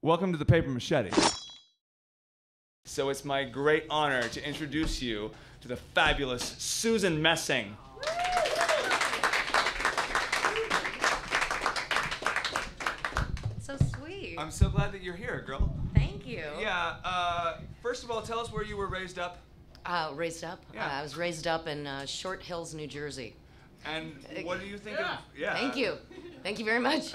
Welcome to the Paper Machete. So it's my great honor to introduce you to the fabulous Susan Messing. So sweet. I'm so glad that you're here, girl. Thank you. Yeah, first of all, tell us where you were raised up. Raised up? Yeah. I was raised up in Short Hills, New Jersey. And what do you think of... Yeah. Thank you. Thank you very much.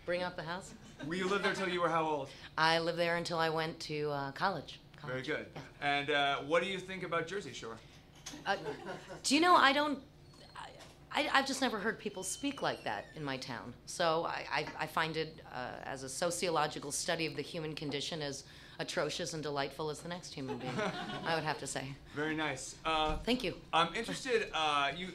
Bring up the house. Will you live there till you were how old? I lived there until I went to college. Very good. Yeah. And what do you think about Jersey Shore? Do you know, I've just never heard people speak like that in my town. So I find it, as a sociological study of the human condition, as atrocious and delightful as the next human being, I would have to say. Very nice. Thank you. I'm interested, you,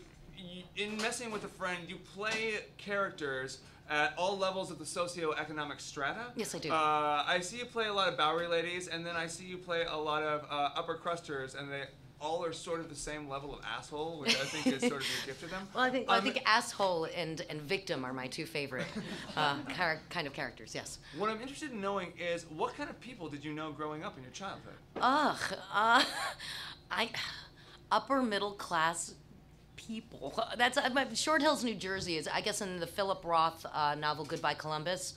in Messing with a Friend, you play characters at all levels of the socioeconomic strata. Yes, I do. I see you play a lot of Bowery ladies, and then I see you play a lot of upper crusters, and they all are sort of the same level of asshole, which I think is sort of your gift to them. Well, I think asshole and victim are my two favorite kind of characters. Yes. What I'm interested in knowing is what kind of people did you know growing up in your childhood? Upper middle class people. That's Short Hills, New Jersey is, I guess, in the Philip Roth novel Goodbye Columbus.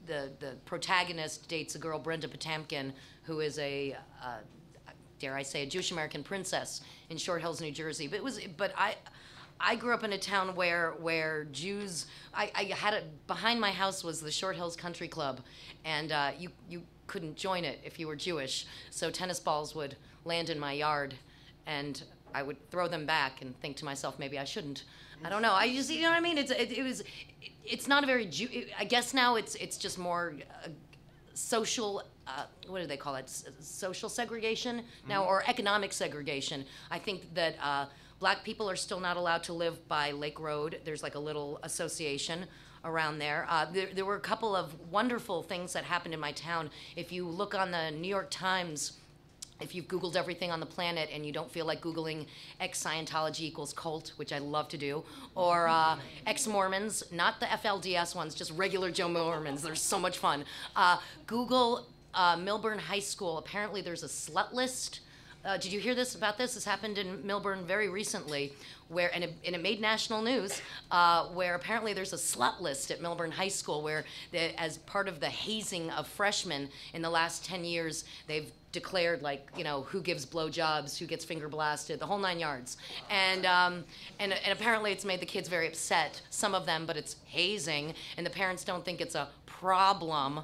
The protagonist dates a girl, Brenda Potamkin, who is a dare I say, a Jewish American princess in Short Hills, New Jersey. But I grew up in a town where Jews. I had behind my house was the Short Hills Country Club, and you couldn't join it if you were Jewish. So tennis balls would land in my yard, and I would throw them back and think to myself, maybe I shouldn't. I don't know. I just, you know what I mean? It's not a very I guess now it's just more social. What do they call it? Social segregation now, or economic segregation. I think that black people are still not allowed to live by Lake Road. There's like a little association around there. There were a couple of wonderful things that happened in my town. If you look on the New York Times, if you've Googled everything on the planet and you don't feel like Googling ex-Scientology equals cult, which I love to do, or ex-Mormons, not the FLDS ones, just regular Joe Mormons. They're so much fun. Google Milburn High School. Apparently there's a slut list. Did you hear about this? This happened in Milburn very recently, and it made national news, where apparently there's a slut list at Milburn High School where, as part of the hazing of freshmen in the last 10 years, they've declared, like, you know, who gives blowjobs, who gets finger blasted, the whole 9 yards. And apparently it's made the kids very upset, some of them, but it's hazing, and the parents don't think it's a problem,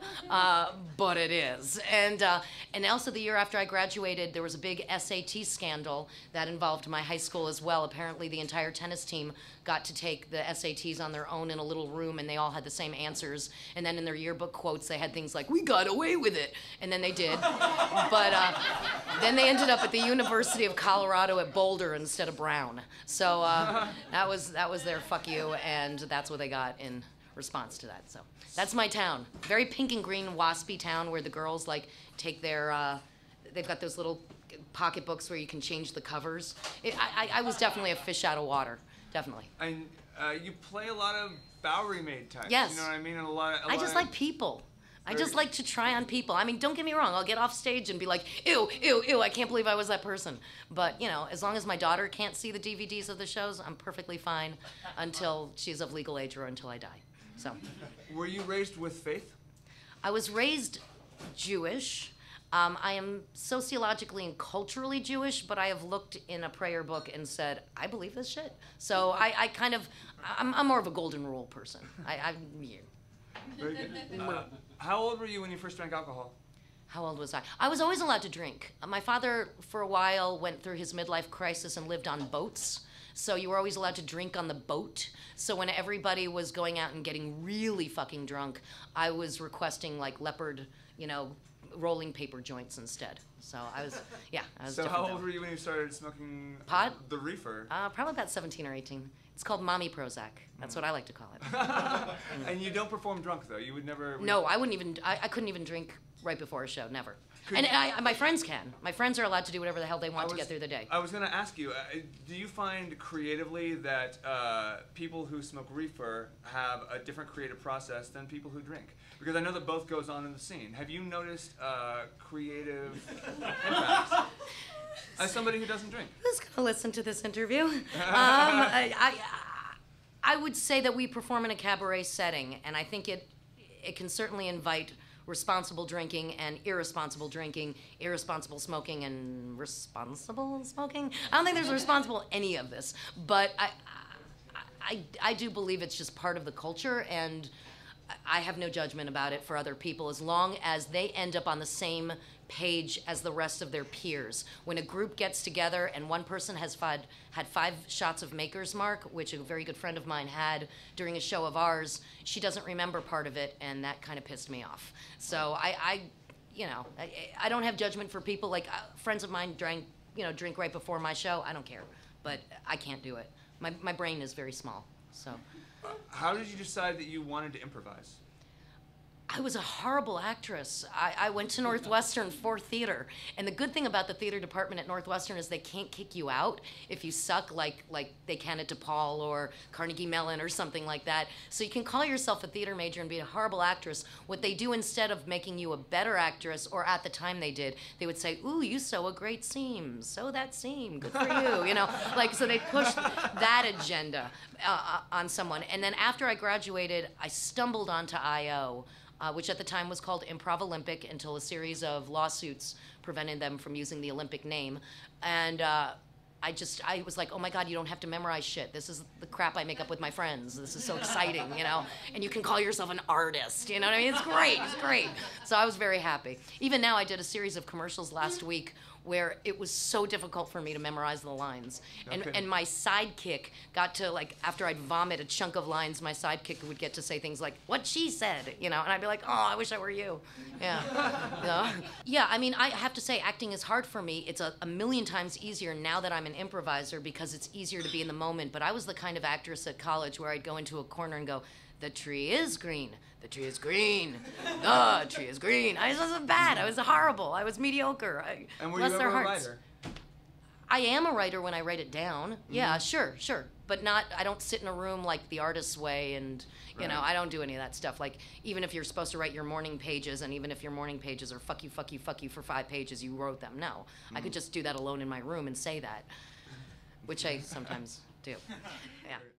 but it is. And also the year after I graduated, there was a big SAT scandal that involved my high school as well. Apparently the entire tennis team got to take the SATs on their own in a little room, and they all had the same answers. And then in their yearbook quotes, they had things like, "We got away with it," and then they did. But then they ended up at the University of Colorado at Boulder instead of Brown. So that was their fuck you, and that's what they got in response to that. So that's my town. Very pink and green, waspy town where the girls like take their, they've got those little pocketbooks where you can change the covers. I was definitely a fish out of water, definitely. And you play a lot of Bowery maid types. Yes. You know what I mean? I just like people. I just like to try on people. I mean, don't get me wrong. I'll get off stage and be like, ew, ew, ew, I can't believe I was that person. But, you know, as long as my daughter can't see the DVDs of the shows, I'm perfectly fine until she's of legal age or until I die. So. Were you raised with faith? I was raised Jewish. I am sociologically and culturally Jewish, but I have looked in a prayer book and said, I believe this shit. So I'm more of a golden rule person. Yeah. Very good. How old were you when you first drank alcohol? How old was I? I was always allowed to drink. My father, for a while, went through his midlife crisis and lived on boats. So you were always allowed to drink on the boat. So when everybody was going out and getting really fucking drunk, I was requesting like leopard, you know, rolling paper joints instead. So I was So how old were you when you started smoking pot? The reefer? Probably about 17 or 18. It's called mommy Prozac. That's what I like to call it. And you don't perform drunk, though? You would never... No, I wouldn't even... I couldn't even drink right before a show, never. And my friends can. My friends are allowed to do whatever the hell they want to get through the day. I was going to ask you, do you find creatively that people who smoke reefer have a different creative process than people who drink? Because I know that both goes on in the scene. Have you noticed creative impacts? As somebody who doesn't drink. Who's going to listen to this interview? I would say that we perform in a cabaret setting, and I think it can certainly invite responsible drinking and irresponsible drinking, irresponsible smoking and responsible smoking. I don't think there's responsible any of this, but I do believe it's just part of the culture, and I have no judgment about it for other people as long as they end up on the same page as the rest of their peers. When a group gets together and one person has had 5 shots of Maker's Mark, which a very good friend of mine had during a show of ours, she doesn't remember part of it, and that kind of pissed me off. So I don't have judgment for people. Like friends of mine drink right before my show. I don't care, but I can't do it. My brain is very small. So. How did you decide that you wanted to improvise? I was a horrible actress. I went to Northwestern for theater, and the good thing about the theater department at Northwestern is they can't kick you out if you suck like they can at DePaul or Carnegie Mellon or something like that. So you can call yourself a theater major and be a horrible actress. What they do instead of making you a better actress, or at the time they did, they would say, "Ooh, you sew a great seam. Sew that seam. Good for you." You know, so they pushed that agenda on someone. And then after I graduated, I stumbled onto I.O., which at the time was called Improv Olympic until a series of lawsuits prevented them from using the Olympic name. And I was like, oh my God, you don't have to memorize shit. This is the crap I make up with my friends. This is so exciting, you know? And you can call yourself an artist, you know what I mean? It's great, it's great. So I was very happy. Even now, I did a series of commercials last week where it was so difficult for me to memorize the lines. And my sidekick got to, like, after I'd vomit a chunk of lines, my sidekick would get to say things like, "What she said," you know? And I'd be like, "Oh, I wish I were you." Yeah. You know? Yeah, I mean, I have to say, acting is hard for me. It's a million times easier now that I'm an improviser because it's easier to be in the moment. But I was the kind of actress at college where I'd go into a corner and go, "The tree is green. The tree is green. The tree is green." I wasn't bad. I was horrible. I was mediocre. And were you ever a writer? I am a writer when I write it down. Yeah, sure. But I don't sit in a room like the artist's way and, you know, I don't do any of that stuff. Like, even if you're supposed to write your morning pages, and even if your morning pages are fuck you for 5 pages, you wrote them. No. I could just do that alone in my room and say that, which I sometimes do. Yeah.